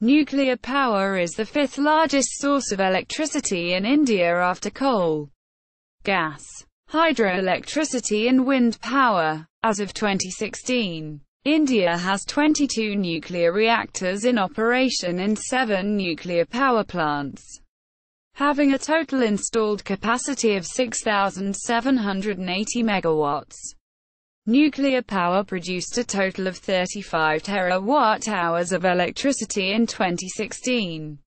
Nuclear power is the fifth largest source of electricity in India after coal, gas, hydroelectricity and wind power. As of 2016, India has 22 nuclear reactors in operation in 7 nuclear power plants, having a total installed capacity of 6,780 megawatts. Nuclear power produced a total of 35 terawatt-hours of electricity in 2016.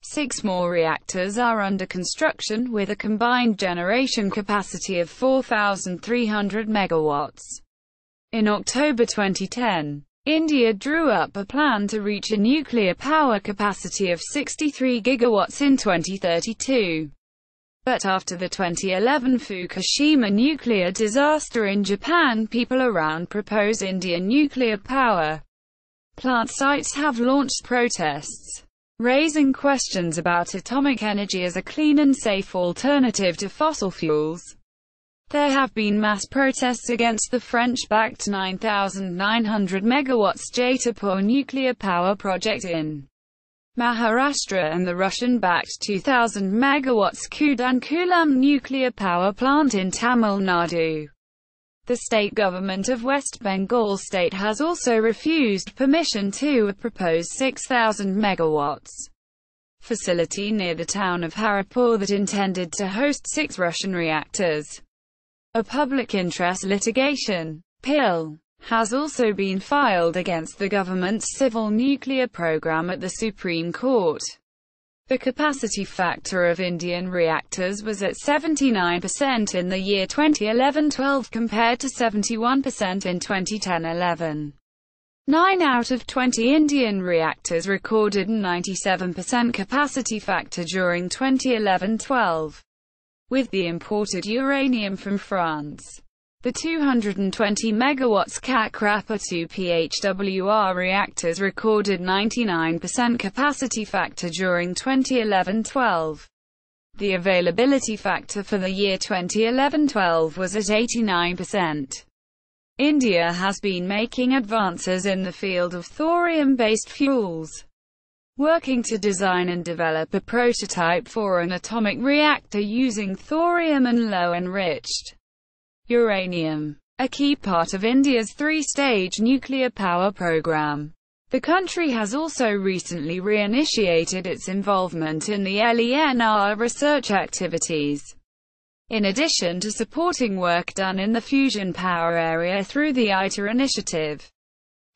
6 more reactors are under construction, with a combined generation capacity of 4,300 megawatts. In October 2010, India drew up a plan to reach a nuclear power capacity of 63 gigawatts in 2032. But after the 2011 Fukushima nuclear disaster in Japan, people around propose Indian nuclear power plant sites have launched protests, raising questions about atomic energy as a clean and safe alternative to fossil fuels. There have been mass protests against the French-backed 9,900 megawatts Jaitapur nuclear power project in Maharashtra and the Russian-backed 2,000 megawatts Kudankulam nuclear power plant in Tamil Nadu. The state government of West Bengal state has also refused permission to a proposed 6,000 megawatts facility near the town of Haripur that intended to host 6 Russian reactors. A public interest litigation (PIL) has also been filed against the government's civil nuclear program at the Supreme Court. The capacity factor of Indian reactors was at 79% in the year 2011-12 compared to 71% in 2010-11. 9 out of 20 Indian reactors recorded a 97% capacity factor during 2011-12. With the imported uranium from France, the 220 megawatts Kakrapa 2 PHWR reactors recorded 99% capacity factor during 2011-12. The availability factor for the year 2011-12 was at 89%. India has been making advances in the field of thorium-based fuels, working to design and develop a prototype for an atomic reactor using thorium and low-enriched uranium, a key part of India's 3-stage nuclear power program. The country has also recently reinitiated its involvement in the LENR research activities, in addition to supporting work done in the fusion power area through the ITER initiative.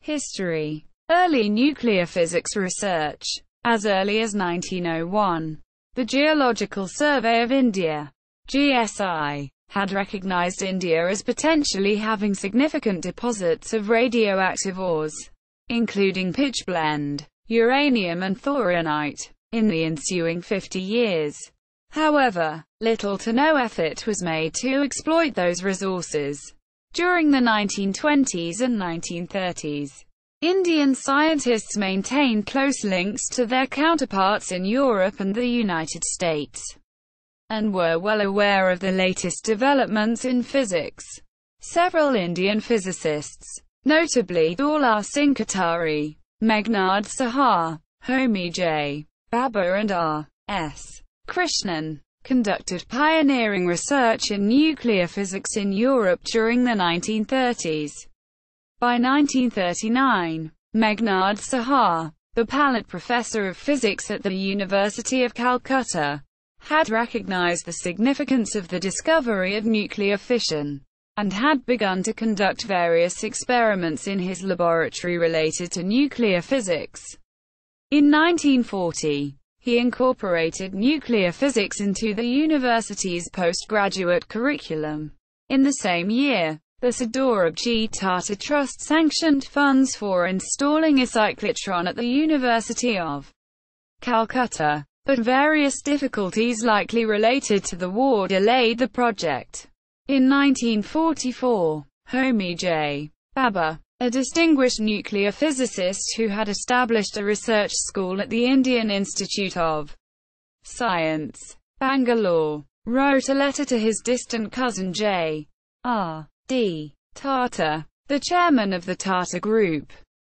History. Early nuclear physics research. As early as 1901, the Geological Survey of India (GSI) had recognized India as potentially having significant deposits of radioactive ores, including pitchblende, uranium and thorionite, in the ensuing 50 years. However, little to no effort was made to exploit those resources. During the 1920s and 1930s, Indian scientists maintained close links to their counterparts in Europe and the United States, and were well aware of the latest developments in physics. Several Indian physicists, notably Daular Singh Kothari, Meghnad Saha, Homi J. Bhabha and R.S. Krishnan, conducted pioneering research in nuclear physics in Europe during the 1930s. By 1939, Meghnad Saha, the Pallat Professor of Physics at the University of Calcutta, had recognized the significance of the discovery of nuclear fission, and had begun to conduct various experiments in his laboratory related to nuclear physics. In 1940, he incorporated nuclear physics into the university's postgraduate curriculum. In the same year, the Sadorabji Tata Trust sanctioned funds for installing a cyclotron at the University of Calcutta, but various difficulties likely related to the war delayed the project. In 1944, Homi J. Bhabha, a distinguished nuclear physicist who had established a research school at the Indian Institute of Science, Bangalore, wrote a letter to his distant cousin J. R. D. Tata, the chairman of the Tata Group,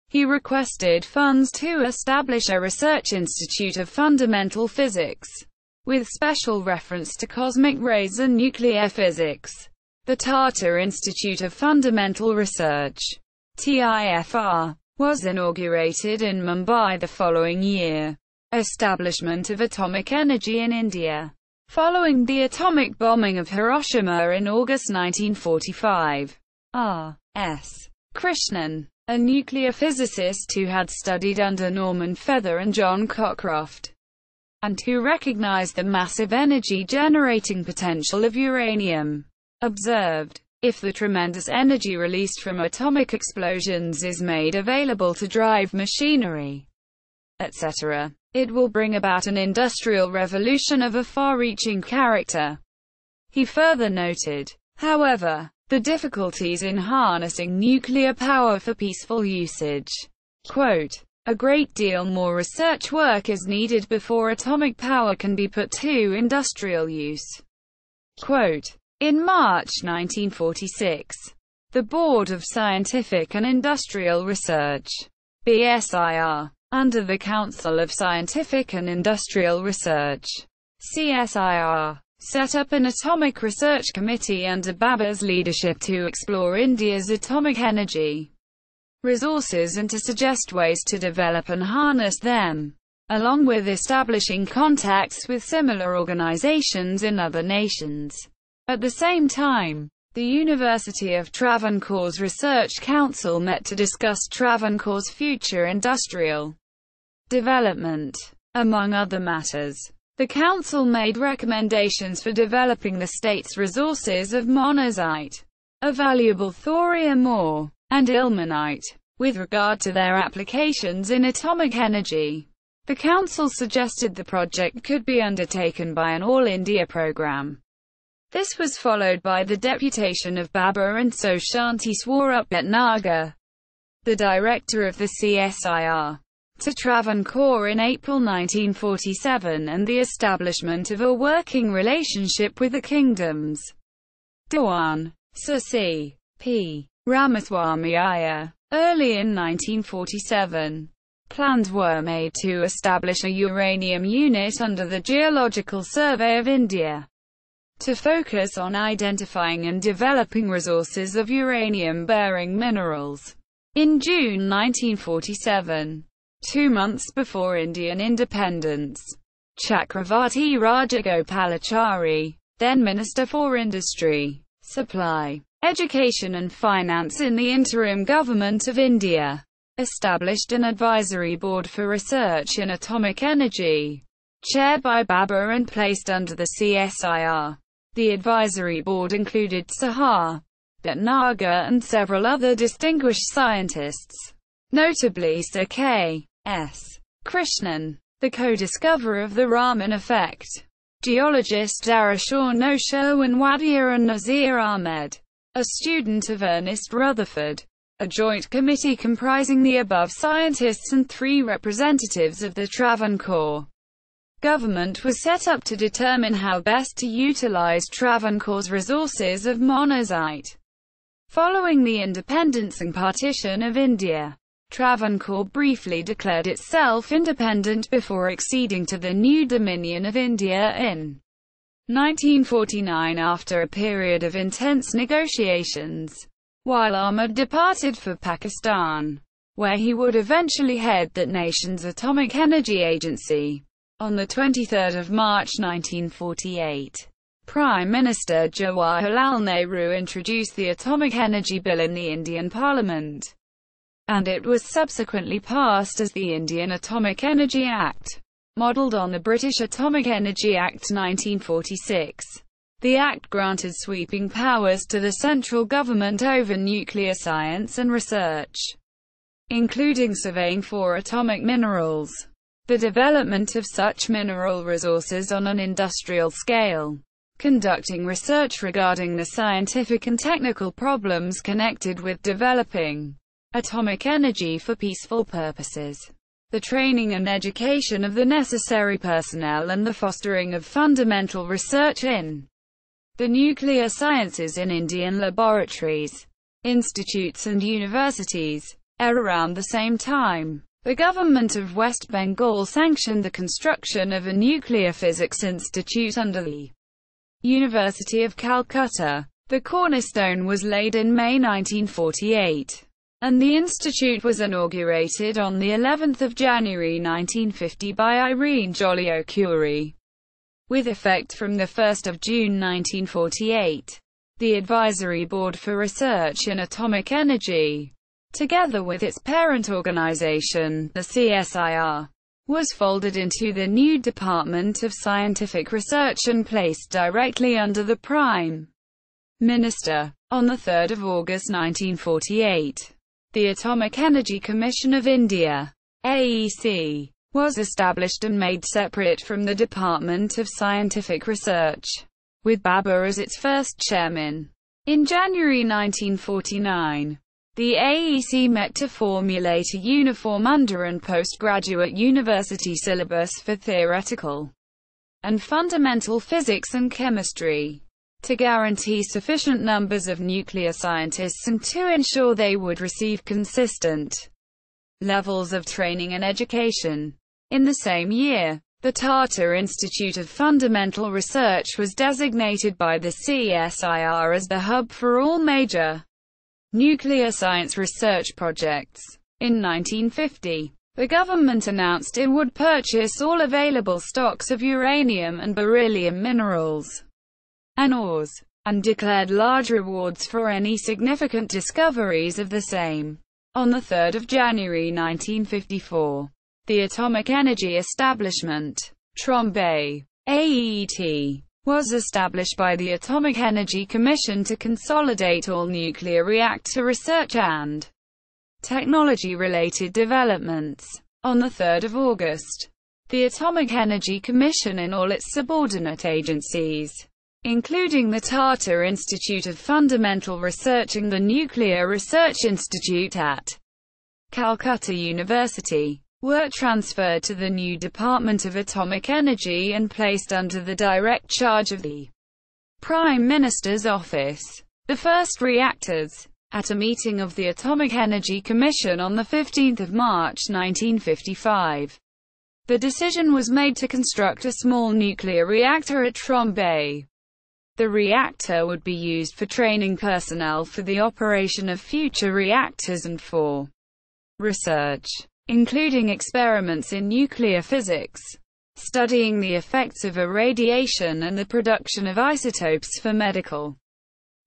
He requested funds to establish a research institute of fundamental physics, with special reference to cosmic rays and nuclear physics. The Tata Institute of Fundamental Research, TIFR, was inaugurated in Mumbai the following year. Establishment of atomic energy in India. Following the atomic bombing of Hiroshima in August 1945, R.S. Krishnan, a nuclear physicist who had studied under Norman Feather and John Cockcroft, and who recognized the massive energy-generating potential of uranium, observed, if the tremendous energy released from atomic explosions is made available to drive machinery, etc., it will bring about an industrial revolution of a far-reaching character. He further noted, however, the difficulties in harnessing nuclear power for peaceful usage. Quote, a great deal more research work is needed before atomic power can be put to industrial use. Quote, in March 1946, the Board of Scientific and Industrial Research, BSIR, under the Council of Scientific and Industrial Research, CSIR, set up an atomic research committee under Baba's leadership to explore India's atomic energy resources and to suggest ways to develop and harness them, along with establishing contacts with similar organizations in other nations. At the same time, the University of Travancore's Research Council met to discuss Travancore's future industrial development. Among other matters, the council made recommendations for developing the state's resources of monazite, a valuable thorium ore, and ilmenite, with regard to their applications in atomic energy. The council suggested the project could be undertaken by an all-India program. This was followed by the deputation of Baba and Soshanti Swarup Bhatnagar, the director of the CSIR, to Travancore in April 1947 and the establishment of a working relationship with the kingdoms. Dewan, Sir C. P. Ramaswamy Iyer. Early in 1947, plans were made to establish a uranium unit under the Geological Survey of India, to focus on identifying and developing resources of uranium-bearing minerals. In June 1947, 2 months before Indian independence, Chakravarti Rajagopalachari, then Minister for Industry, Supply, Education and Finance in the interim government of India, established an advisory board for research in atomic energy, chaired by Baba and placed under the CSIR. The advisory board included Sahar Bhatnagar and several other distinguished scientists, notably Sir K. S. Krishnan, the co-discoverer of the Raman effect, geologist Darashauр Nosher and Wadia and Nazir Ahmed, a student of Ernest Rutherford. A joint committee comprising the above scientists and 3 representatives of the Travancore government was set up to determine how best to utilize Travancore's resources of monazite. Following the independence and partition of India, Travancore briefly declared itself independent before acceding to the new Dominion of India in 1949 after a period of intense negotiations, while Ahmed departed for Pakistan, where he would eventually head that nation's Atomic Energy Agency. On 23 March 1948, Prime Minister Jawaharlal Nehru introduced the Atomic Energy Bill in the Indian Parliament, and it was subsequently passed as the Indian Atomic Energy Act, modelled on the British Atomic Energy Act 1946. The Act granted sweeping powers to the central government over nuclear science and research, including surveying for atomic minerals, the development of such mineral resources on an industrial scale, conducting research regarding the scientific and technical problems connected with developing atomic energy for peaceful purposes, the training and education of the necessary personnel and the fostering of fundamental research in the nuclear sciences in Indian laboratories, institutes and universities. Around the same time, the government of West Bengal sanctioned the construction of a nuclear physics institute under the University of Calcutta. The cornerstone was laid in May 1948, and the institute was inaugurated on the 11th of January 1950 by Irene Joliot-Curie, with effect from the 1st of June 1948. The Advisory Board for Research in Atomic Energy, together with its parent organization, the CSIR, was folded into the new Department of Scientific Research and placed directly under the Prime Minister. On 3 August 1948, the Atomic Energy Commission of India, AEC, was established and made separate from the Department of Scientific Research, with Bhabha as its first chairman. In January 1949, the AEC met to formulate a uniform under- and postgraduate university syllabus for theoretical and fundamental physics and chemistry, to guarantee sufficient numbers of nuclear scientists and to ensure they would receive consistent levels of training and education. In the same year, the Tata Institute of Fundamental Research was designated by the CSIR as the hub for all major nuclear science research projects. In 1950, the government announced it would purchase all available stocks of uranium and beryllium minerals and ores, and declared large rewards for any significant discoveries of the same. On 3 January 1954, the Atomic Energy Establishment, Trombay, AET, was established by the Atomic Energy Commission to consolidate all nuclear reactor research and technology-related developments. On 3 August, the Atomic Energy Commission and all its subordinate agencies, including the Tata Institute of Fundamental Research and the Nuclear Research Institute at Calcutta University, were transferred to the new Department of Atomic Energy and placed under the direct charge of the Prime Minister's office. The first reactors. At a meeting of the Atomic Energy Commission on 15 March 1955, the decision was made to construct a small nuclear reactor at Trombay. The reactor would be used for training personnel for the operation of future reactors and for research, including experiments in nuclear physics, studying the effects of irradiation and the production of isotopes for medical,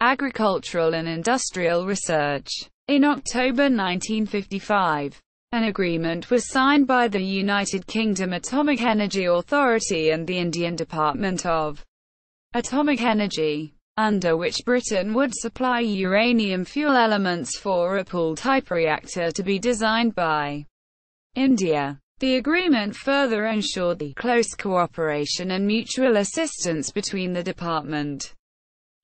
agricultural and industrial research. In October 1955, an agreement was signed by the United Kingdom Atomic Energy Authority and the Indian Department of Atomic Energy, under which Britain would supply uranium fuel elements for a pool-type reactor to be designed by India. The agreement further ensured the close cooperation and mutual assistance between the department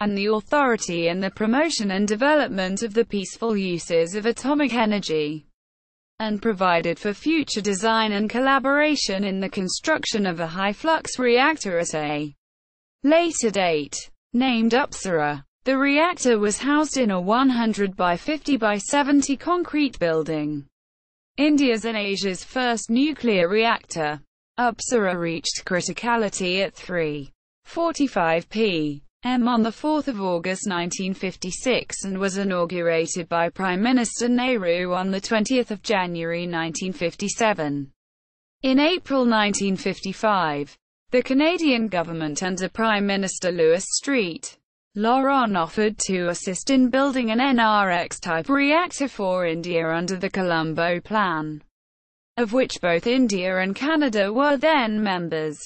and the authority in the promotion and development of the peaceful uses of atomic energy, and provided for future design and collaboration in the construction of a high-flux reactor at a later date. Named Upsara, the reactor was housed in a 100 by 50 by 70 concrete building. India's and Asia's first nuclear reactor. Upsara reached criticality at 3:45 p.m. on 4 August 1956 and was inaugurated by Prime Minister Nehru on 20 January 1957. In April 1955, the Canadian government under Prime Minister Louis Street Laurent offered to assist in building an NRX-type reactor for India under the Colombo Plan, of which both India and Canada were then members.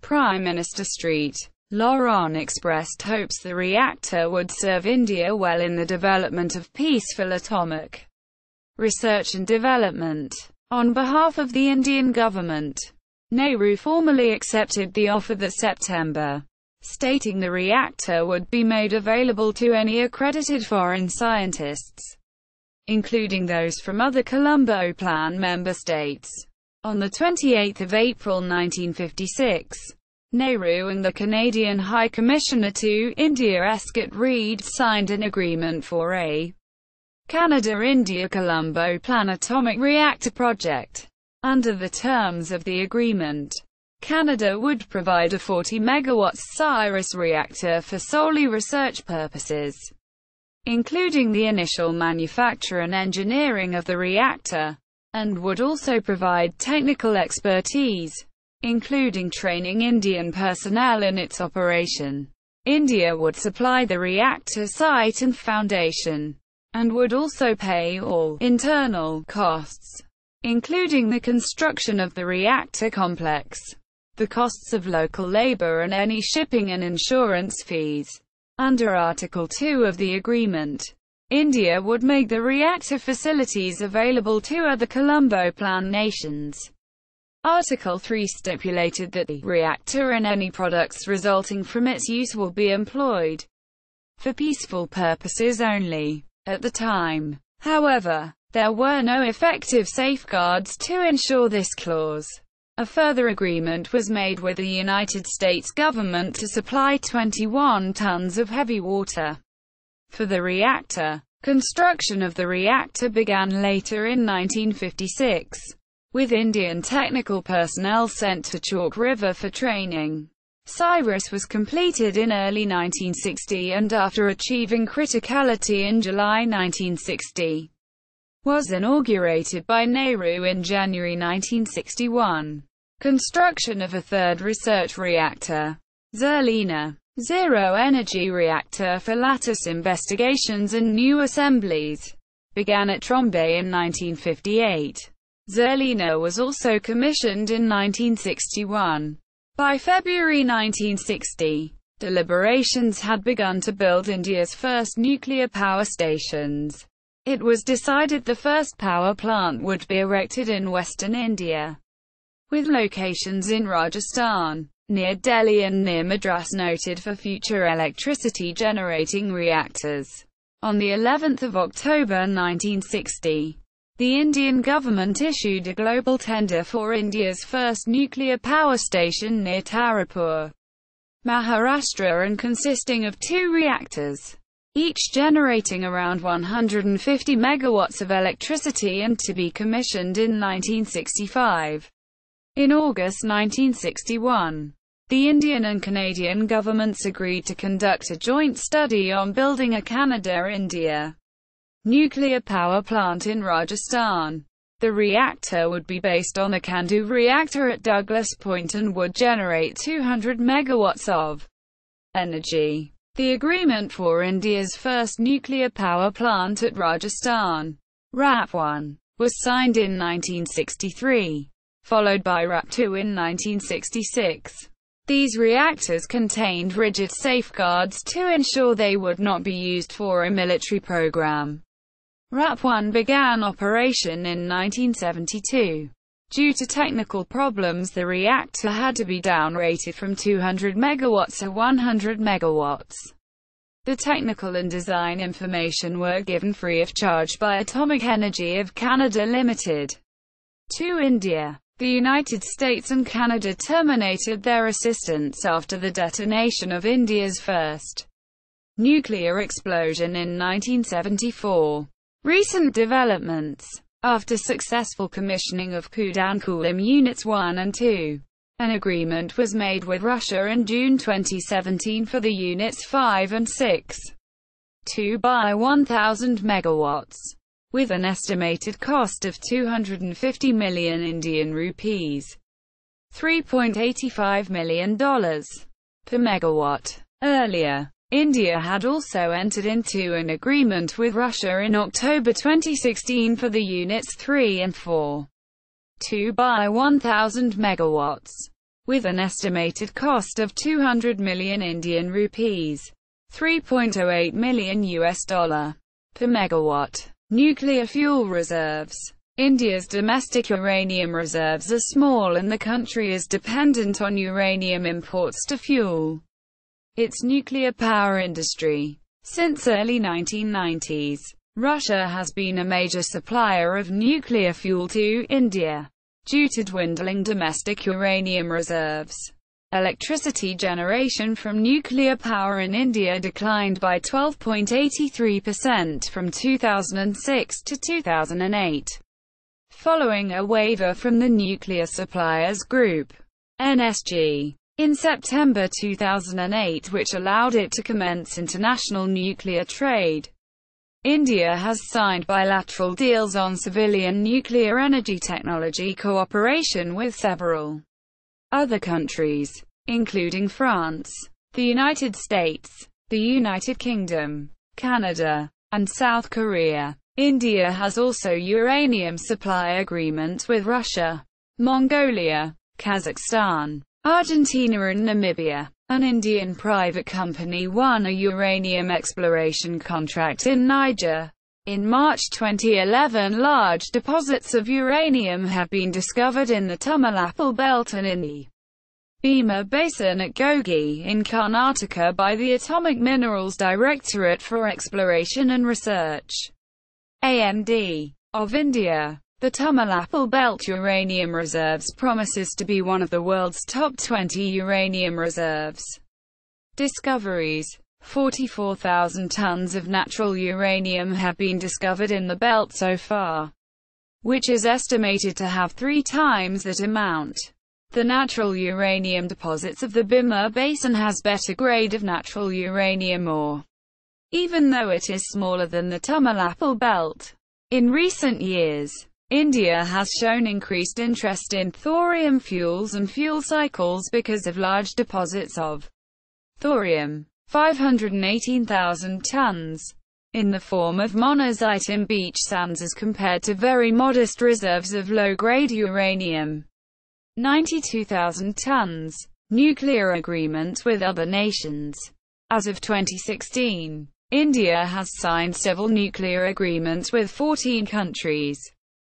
Prime Minister Street Laurent expressed hopes the reactor would serve India well in the development of peaceful atomic research and development. On behalf of the Indian government, Nehru formally accepted the offer that September, stating the reactor would be made available to any accredited foreign scientists, including those from other Colombo Plan member states. On 28 April 1956, Nehru and the Canadian High Commissioner to India Escott Reed signed an agreement for a Canada-India Colombo Plan Atomic Reactor Project. Under the terms of the agreement, Canada would provide a 40 MW Cyrus reactor for solely research purposes, including the initial manufacture and engineering of the reactor, and would also provide technical expertise, including training Indian personnel in its operation. India would supply the reactor site and foundation, and would also pay all internal costs, including the construction of the reactor complex, the costs of local labor and any shipping and insurance fees. Under Article 2 of the agreement, India would make the reactor facilities available to other Colombo Plan nations. Article 3 stipulated that the reactor and any products resulting from its use will be employed for peaceful purposes only. At the time, however, there were no effective safeguards to ensure this clause. A further agreement was made with the United States government to supply 21 tons of heavy water for the reactor. Construction of the reactor began later in 1956, with Indian technical personnel sent to Chalk River for training. Cyrus was completed in early 1960 and after achieving criticality in July 1960, was inaugurated by Nehru in January 1961. Construction of a third research reactor, Zerlina, zero-energy reactor for lattice investigations and new assemblies, began at Trombay in 1958. Zerlina was also commissioned in 1961. By February 1960, deliberations had begun to build India's first nuclear power stations. It was decided the first power plant would be erected in western India, with locations in Rajasthan, near Delhi and near Madras noted for future electricity generating reactors. On the 11th of October 1960, the Indian government issued a global tender for India's first nuclear power station near Haripur, Maharashtra, and consisting of 2 reactors, each generating around 150 megawatts of electricity, and to be commissioned in 1965. In August 1961, the Indian and Canadian governments agreed to conduct a joint study on building a Canada-India nuclear power plant in Rajasthan. The reactor would be based on the Candu reactor at Douglas Point and would generate 200 megawatts of energy. The agreement for India's first nuclear power plant at Rajasthan, RAP-1, was signed in 1963, followed by RAP-2 in 1966. These reactors contained rigid safeguards to ensure they would not be used for a military program. RAP-1 began operation in 1972. Due to technical problems, the reactor had to be downrated from 200 megawatts to 100 megawatts. The technical and design information were given free of charge by Atomic Energy of Canada Limited to India. The United States and Canada terminated their assistance after the detonation of India's first nuclear explosion in 1974. Recent developments. After successful commissioning of Kudankulam Units 1 and 2, an agreement was made with Russia in June 2017 for the Units 5 and 6, 2 by 1,000 megawatts, with an estimated cost of 250 million Indian rupees, $3.85 million per megawatt. Earlier, India had also entered into an agreement with Russia in October 2016 for the Units 3 and 4, 2 by 1,000 megawatts, with an estimated cost of 200 million Indian rupees, $3.08 million per megawatt. Nuclear fuel reserves. India's domestic uranium reserves are small and the country is dependent on uranium imports to fuel its nuclear power industry. Since early 1990s, Russia has been a major supplier of nuclear fuel to India. Due to dwindling domestic uranium reserves, Electricity generation from nuclear power in India declined by 12.83% from 2006 to 2008, following a waiver from the Nuclear Suppliers Group, NSG, in September 2008, which allowed it to commence international nuclear trade. India has signed bilateral deals on civilian nuclear energy technology cooperation with several other countries, including France, the United States, the United Kingdom, Canada, and South Korea. India has also uranium supply agreements with Russia, Mongolia, Kazakhstan, Argentina and Namibia. An Indian private company won a uranium exploration contract in Niger. In March 2011, large deposits of uranium have been discovered in the Tamil Nadu belt and in the Bhima Basin at Gogi, in Karnataka by the Atomic Minerals Directorate for Exploration and Research, AMD, of India. The Tamil Nadu belt uranium reserves promises to be one of the world's top 20 uranium reserves. Discoveries: 44,000 tons of natural uranium have been discovered in the belt so far, which is estimated to have 3 times that amount. The natural uranium deposits of the Bhima Basin has better grade of natural uranium ore, even though it is smaller than the Tamil Nadu belt. In recent years, India has shown increased interest in thorium fuels and fuel cycles because of large deposits of thorium, 518,000 tons, in the form of monazite in beach sands as compared to very modest reserves of low-grade uranium, 92,000 tons. Nuclear agreements with other nations. As of 2016, India has signed civil nuclear agreements with 14 countries: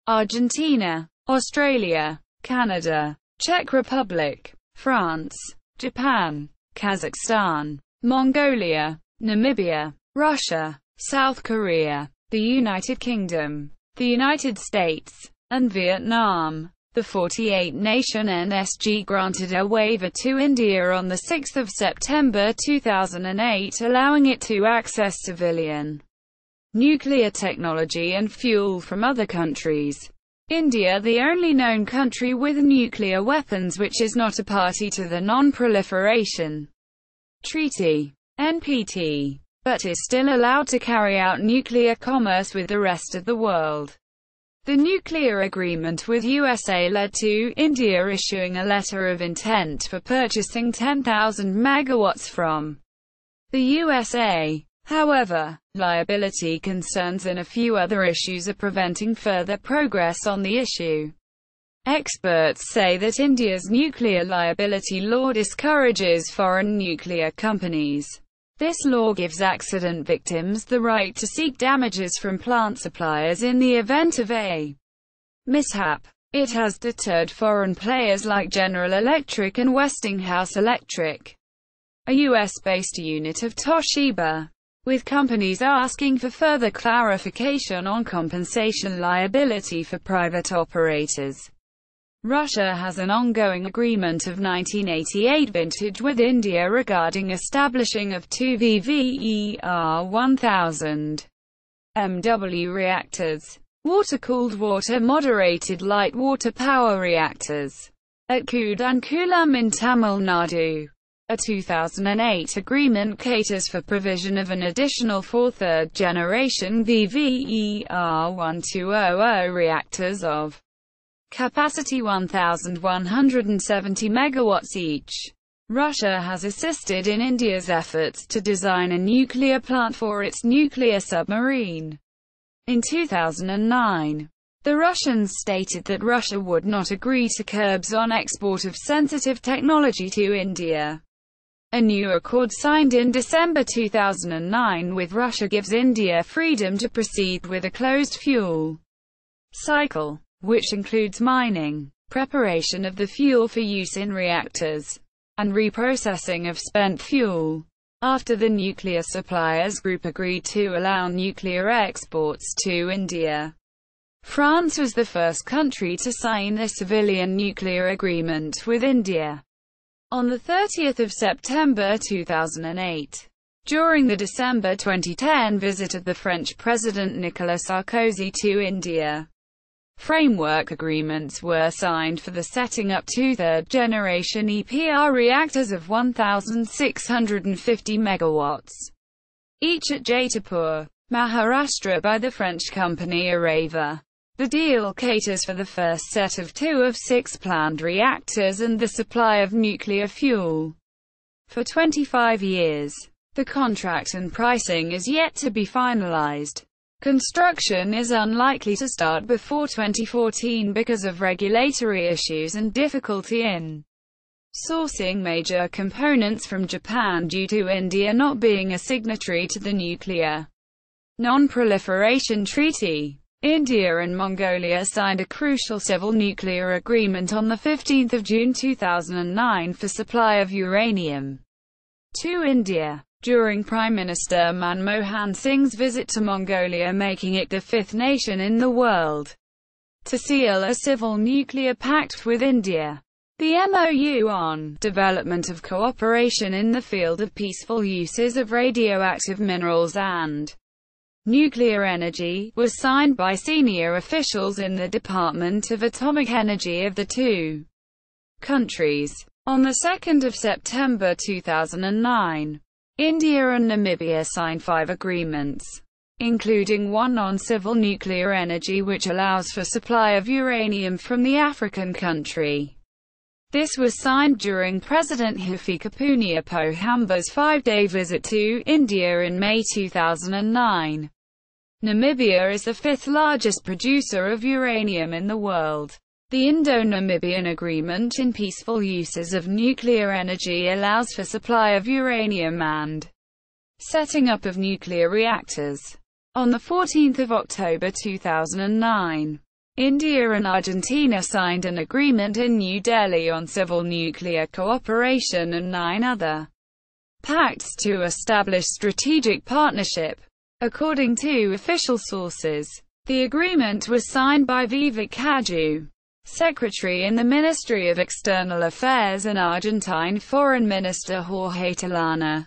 Argentina, Australia, Canada, Czech Republic, France, Japan, Kazakhstan, Mongolia, Namibia, Russia, South Korea, the United Kingdom, the United States, and Vietnam. The 48-nation NSG granted a waiver to India on 6 September 2008, allowing it to access civilian nuclear technology and fuel from other countries. India, the only known country with nuclear weapons which is not a party to the Non-Proliferation Treaty, NPT, but is still allowed to carry out nuclear commerce with the rest of the world. The nuclear agreement with USA led to India issuing a letter of intent for purchasing 10,000 megawatts from the USA. However, liability concerns and a few other issues are preventing further progress on the issue. Experts say that India's nuclear liability law discourages foreign nuclear companies. This law gives accident victims the right to seek damages from plant suppliers in the event of a mishap. It has deterred foreign players like General Electric and Westinghouse Electric, a US-based unit of Toshiba, with companies asking for further clarification on compensation liability for private operators. Russia has an ongoing agreement of 1988 vintage with India regarding establishing of 2 VVER-1000 MW reactors, water-cooled water-moderated light water power reactors, at Kudankulam in Tamil Nadu. A 2008 agreement caters for provision of an additional 4 third-generation VVER-1200 reactors of capacity 1,170 megawatts each. Russia has assisted in India's efforts to design a nuclear plant for its nuclear submarine. In 2009, the Russians stated that Russia would not agree to curbs on export of sensitive technology to India. A new accord signed in December 2009 with Russia gives India freedom to proceed with a closed fuel cycle, which includes mining, preparation of the fuel for use in reactors, and reprocessing of spent fuel. After the Nuclear Suppliers Group agreed to allow nuclear exports to India, France was the first country to sign a civilian nuclear agreement with India. on 30 September 2008. During the December 2010 visit of the French President Nicolas Sarkozy to India, framework agreements were signed for the setting up two third-generation EPR reactors of 1,650 megawatts, each at Jaitapur, Maharashtra by the French company Areva. The deal caters for the first set of 2 of 6 planned reactors and the supply of nuclear fuel for 25 years. The contract and pricing is yet to be finalized. Construction is unlikely to start before 2014 because of regulatory issues and difficulty in sourcing major components from Japan due to India not being a signatory to the Nuclear Non-Proliferation Treaty. India and Mongolia signed a crucial civil nuclear agreement on 15 June 2009 for supply of uranium to India, during Prime Minister Manmohan Singh's visit to Mongolia, making it the 5th nation in the world to seal a civil nuclear pact with India. The MOU on development of cooperation in the field of peaceful uses of radioactive minerals and nuclear energy was signed by senior officials in the Department of Atomic Energy of the two countries. On 2 September 2009, India and Namibia signed 5 agreements, including one on civil nuclear energy which allows for supply of uranium from the African country. This was signed during President Hifikepunye Pohamba's 5-day visit to India in May 2009. Namibia is the 5th largest producer of uranium in the world. The Indo-Namibian Agreement in peaceful uses of nuclear energy allows for supply of uranium and setting up of nuclear reactors. On 14 October 2009, India and Argentina signed an agreement in New Delhi on civil nuclear cooperation and 9 other pacts to establish strategic partnership. According to official sources, the agreement was signed by Vivek Kaju, Secretary in the Ministry of External Affairs, and Argentine Foreign Minister Jorge Tellana,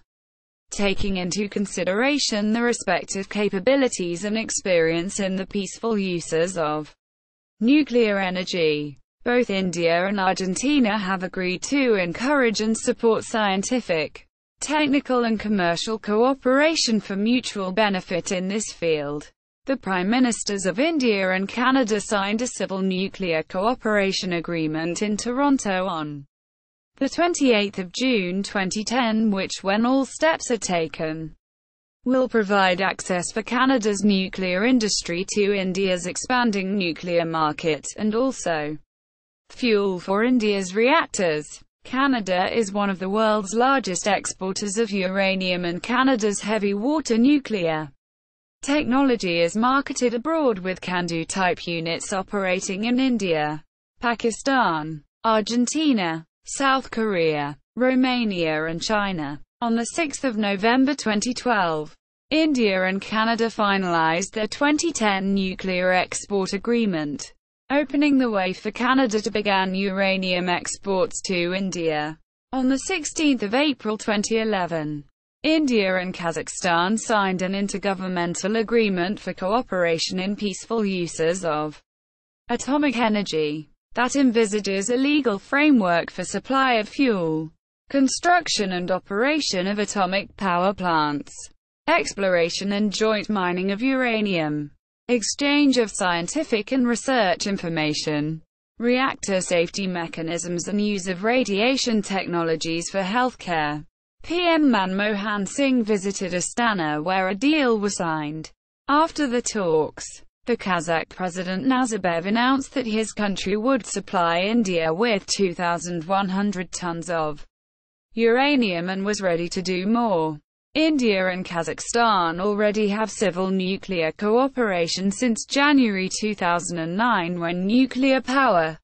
taking into consideration the respective capabilities and experience in the peaceful uses of nuclear energy. Both India and Argentina have agreed to encourage and support scientific, technical and commercial cooperation for mutual benefit in this field. The Prime Ministers of India and Canada signed a civil nuclear cooperation agreement in Toronto on 28 June 2010 which, when all steps are taken, will provide access for Canada's nuclear industry to India's expanding nuclear market, and also fuel for India's reactors. Canada is one of the world's largest exporters of uranium, and Canada's heavy water nuclear technology is marketed abroad, with CANDU-type units operating in India, Pakistan, Argentina, South Korea, Romania and China. On 6 November 2012, India and Canada finalized their 2010 nuclear export agreement, opening the way for Canada to begin uranium exports to India. On 16 April 2011, India and Kazakhstan signed an intergovernmental agreement for cooperation in peaceful uses of atomic energy that envisages a legal framework for supply of fuel, construction and operation of atomic power plants, exploration and joint mining of uranium, exchange of scientific and research information, reactor safety mechanisms and use of radiation technologies for healthcare. PM Manmohan Singh visited Astana where a deal was signed. After the talks, the Kazakh President Nazarbayev announced that his country would supply India with 2,100 tons of uranium and was ready to do more. India and Kazakhstan already have civil nuclear cooperation since January 2009 when Nuclear Power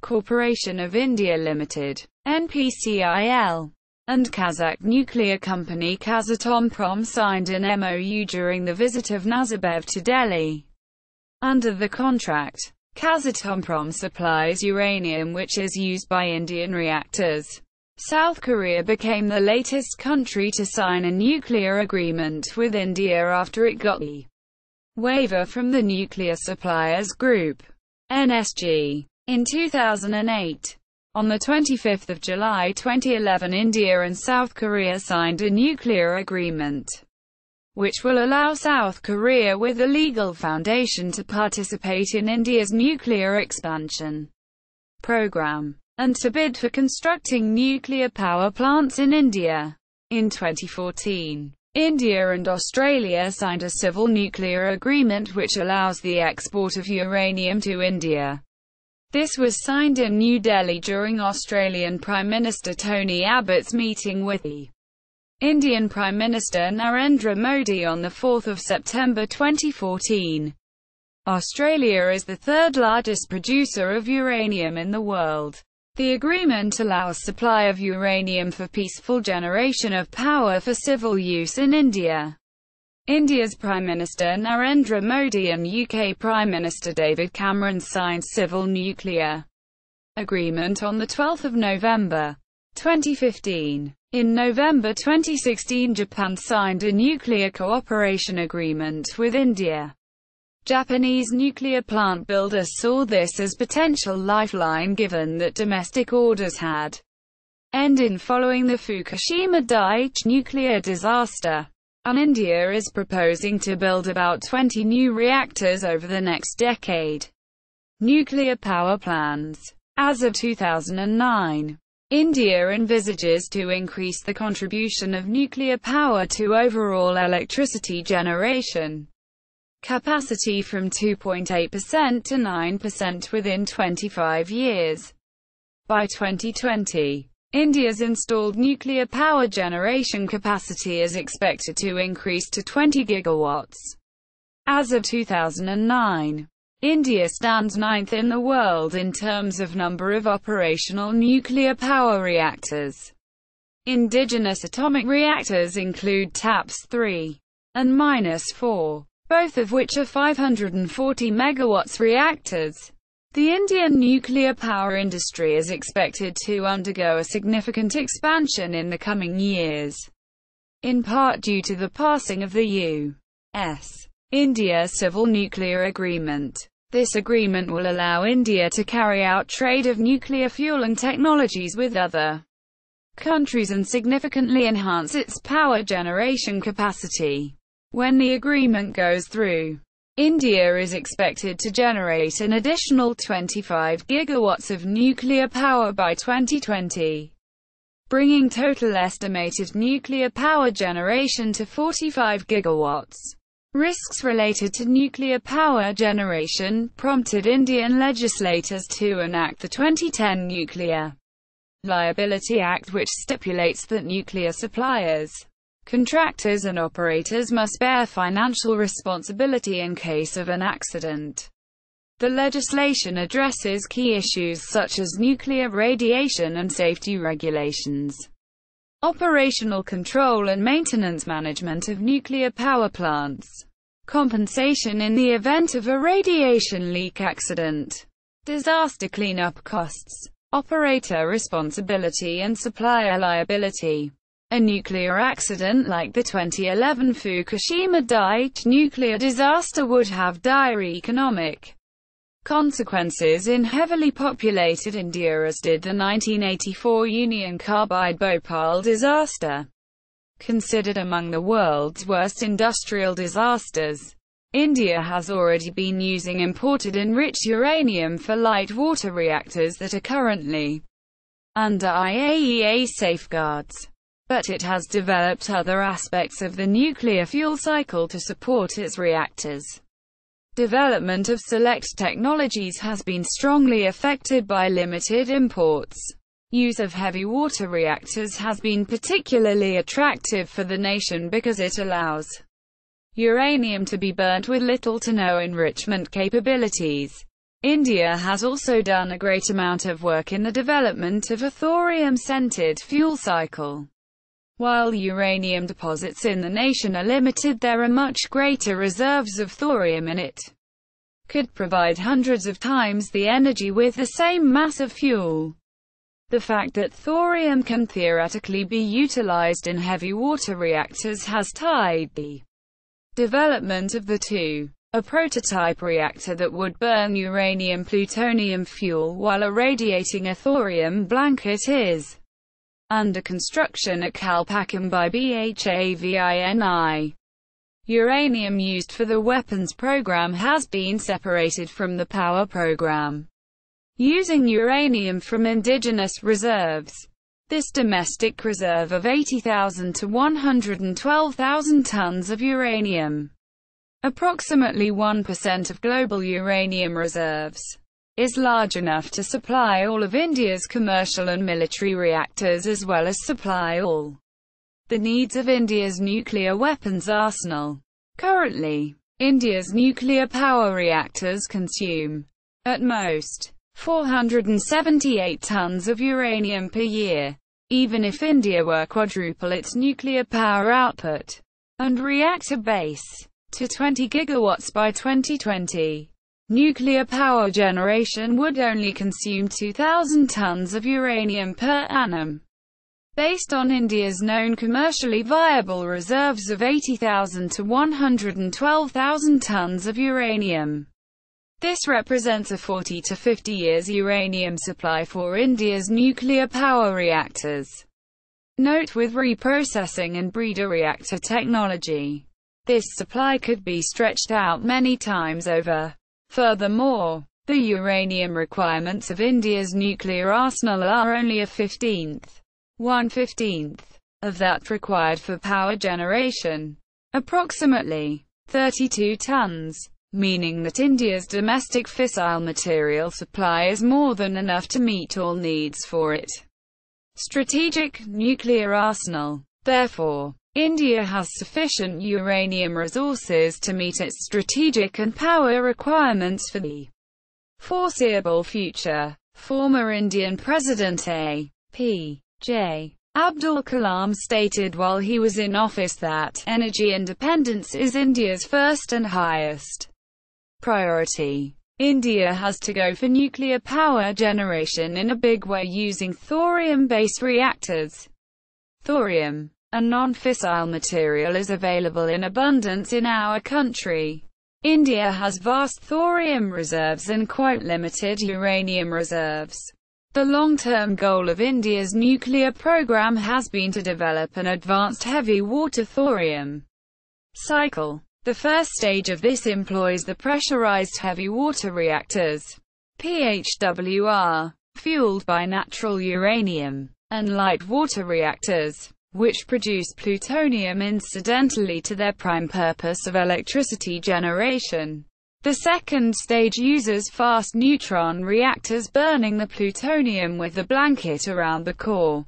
Corporation of India Limited, NPCIL, and Kazakh nuclear company Kazatomprom signed an MOU during the visit of Nazarbayev to Delhi. Under the contract, Kazatomprom supplies uranium which is used by Indian reactors. South Korea became the latest country to sign a nuclear agreement with India after it got the waiver from the Nuclear Suppliers Group, NSG, in 2008. On 25 July 2011, India and South Korea signed a nuclear agreement, which will allow South Korea with a legal foundation to participate in India's nuclear expansion program, and to bid for constructing nuclear power plants in India. In 2014, India and Australia signed a civil nuclear agreement which allows the export of uranium to India. This was signed in New Delhi during Australian Prime Minister Tony Abbott's meeting with the Indian Prime Minister Narendra Modi on 4 September 2014. Australia is the third largest producer of uranium in the world. The agreement allows supply of uranium for peaceful generation of power for civil use in India. India's Prime Minister Narendra Modi and UK Prime Minister David Cameron signed civil nuclear agreement on 12 November 2015. In November 2016, Japan signed a nuclear cooperation agreement with India. Japanese nuclear plant builders saw this as potential lifeline given that domestic orders had ended following the Fukushima Daiichi nuclear disaster, and India is proposing to build about 20 new reactors over the next decade. Nuclear power plans. As of 2009, India envisages to increase the contribution of nuclear power to overall electricity generation capacity from 2.8% to 9% within 25 years. By 2020, India's installed nuclear power generation capacity is expected to increase to 20 gigawatts. As of 2009, India stands ninth in the world in terms of number of operational nuclear power reactors. Indigenous atomic reactors include TAPS 3 and -4. Both of which are 540 megawatts reactors. The Indian nuclear power industry is expected to undergo a significant expansion in the coming years, in part due to the passing of the U.S. India Civil Nuclear Agreement. This agreement will allow India to carry out trade of nuclear fuel and technologies with other countries and significantly enhance its power generation capacity. When the agreement goes through, India is expected to generate an additional 25 gigawatts of nuclear power by 2020, bringing total estimated nuclear power generation to 45 gigawatts. Risks related to nuclear power generation prompted Indian legislators to enact the 2010 Nuclear Liability Act, which stipulates that nuclear suppliers, contractors and operators must bear financial responsibility in case of an accident. The legislation addresses key issues such as nuclear radiation and safety regulations, operational control and maintenance management of nuclear power plants, compensation in the event of a radiation leak accident, disaster cleanup costs, operator responsibility and supplier liability. A nuclear accident like the 2011 Fukushima Daiichi nuclear disaster would have dire economic consequences in heavily populated India, as did the 1984 Union Carbide Bhopal disaster. Considered among the world's worst industrial disasters, India has already been using imported enriched uranium for light water reactors that are currently under IAEA safeguards. But it has developed other aspects of the nuclear fuel cycle to support its reactors. Development of select technologies has been strongly affected by limited imports. Use of heavy water reactors has been particularly attractive for the nation because it allows uranium to be burnt with little to no enrichment capabilities. India has also done a great amount of work in the development of a thorium-centered fuel cycle. While uranium deposits in the nation are limited, there are much greater reserves of thorium and it could provide hundreds of times the energy with the same mass of fuel. The fact that thorium can theoretically be utilized in heavy water reactors has tied the development of the two. A prototype reactor that would burn uranium-plutonium fuel while irradiating a thorium blanket is under construction at Kalpakkam by Bhavini. Uranium used for the weapons program has been separated from the power program, using uranium from indigenous reserves. This domestic reserve of 80,000 to 112,000 tons of uranium, approximately 1% of global uranium reserves, is large enough to supply all of India's commercial and military reactors as well as supply all the needs of India's nuclear weapons arsenal. Currently, India's nuclear power reactors consume, at most, 478 tons of uranium per year. Even if India were quadruple its nuclear power output and reactor base to 20 gigawatts by 2020, nuclear power generation would only consume 2,000 tons of uranium per annum. Based on India's known commercially viable reserves of 80,000 to 112,000 tons of uranium, this represents a 40 to 50 years uranium supply for India's nuclear power reactors. Note: with reprocessing and breeder reactor technology, this supply could be stretched out many times over. Furthermore, the uranium requirements of India's nuclear arsenal are only a 1/15 of that required for power generation, approximately 32 tons. Meaning that India's domestic fissile material supply is more than enough to meet all needs for its strategic nuclear arsenal. Therefore, India has sufficient uranium resources to meet its strategic and power requirements for the foreseeable future. Former Indian President A.P.J. Abdul Kalam stated while he was in office that energy independence is India's first and highest priority. India has to go for nuclear power generation in a big way using thorium-based reactors. Thorium, a non-fissile material, is available in abundance in our country. India has vast thorium reserves and quite limited uranium reserves. The long-term goal of India's nuclear program has been to develop an advanced heavy water thorium cycle. The first stage of this employs the pressurized heavy water reactors, PHWR, fueled by natural uranium, and light water reactors, which produce plutonium incidentally to their prime purpose of electricity generation. The second stage uses fast neutron reactors burning the plutonium with the blanket around the core,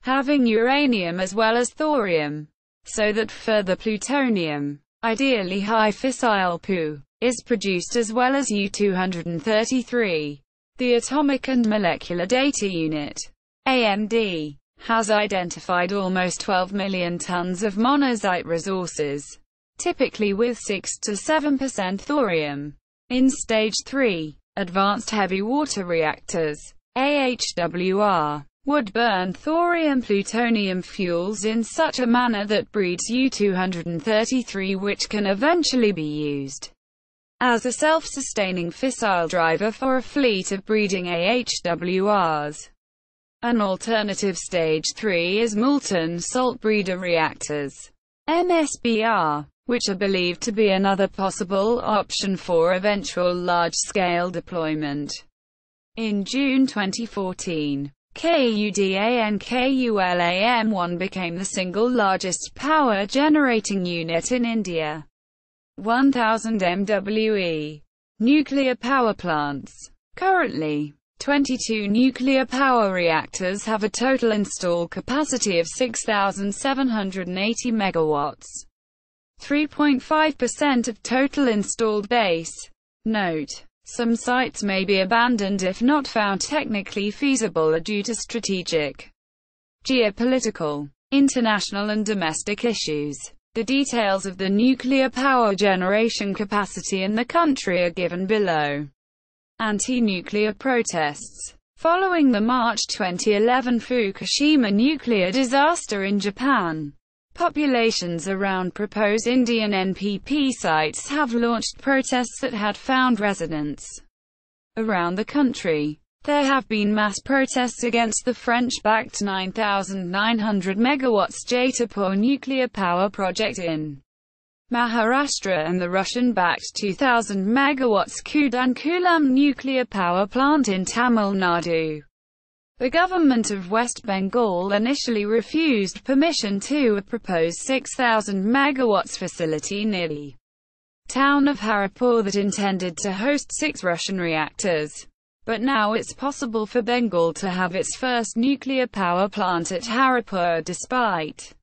having uranium as well as thorium, so that further plutonium, ideally high fissile Pu, is produced as well as U-233. The Atomic and Molecular Data Unit, AMD, has identified almost 12 million tons of monazite resources, typically with 6 to 7% thorium. In Stage 3, advanced heavy water reactors, AHWR, would burn thorium-plutonium fuels in such a manner that breeds U-233, which can eventually be used as a self-sustaining fissile driver for a fleet of breeding AHWRs. An alternative Stage 3 is molten salt breeder reactors, MSBR, which are believed to be another possible option for eventual large-scale deployment. In June 2014, Kudankulam-1 became the single largest power-generating unit in India. 1,000 MWE. Nuclear power plants. Currently, 22 nuclear power reactors have a total installed capacity of 6,780 megawatts. 3.5% of total installed base. Note: some sites may be abandoned if not found technically feasible due to strategic, geopolitical, international and domestic issues. The details of the nuclear power generation capacity in the country are given below. Anti-nuclear protests. Following the March 2011 Fukushima nuclear disaster in Japan, populations around proposed Indian NPP sites have launched protests that had found residents around the country. There have been mass protests against the French-backed 9,900 MW Jaitapur nuclear power project in Maharashtra and the Russian-backed 2,000 MW Kudankulam nuclear power plant in Tamil Nadu. The government of West Bengal initially refused permission to a proposed 6,000 MW facility near the town of Haripur that intended to host 6 Russian reactors. But now it's possible for Bengal to have its first nuclear power plant at Haripur despite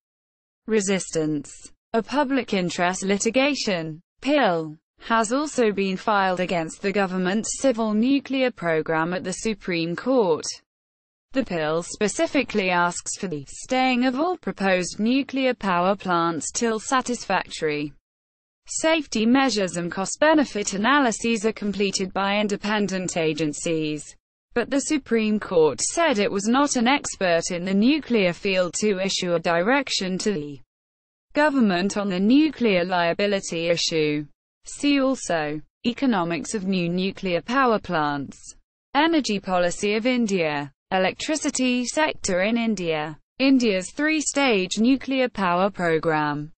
resistance. A public interest litigation (PIL) has also been filed against the government's civil nuclear program at the Supreme Court. The PIL specifically asks for the staying of all proposed nuclear power plants till satisfactory safety measures and cost-benefit analyses are completed by independent agencies. But the Supreme Court said it was not an expert in the nuclear field to issue a direction to the government on the nuclear liability issue. See also: Economics of new nuclear power plants, Energy policy of India, Electricity sector in India, India's 3-stage nuclear power program.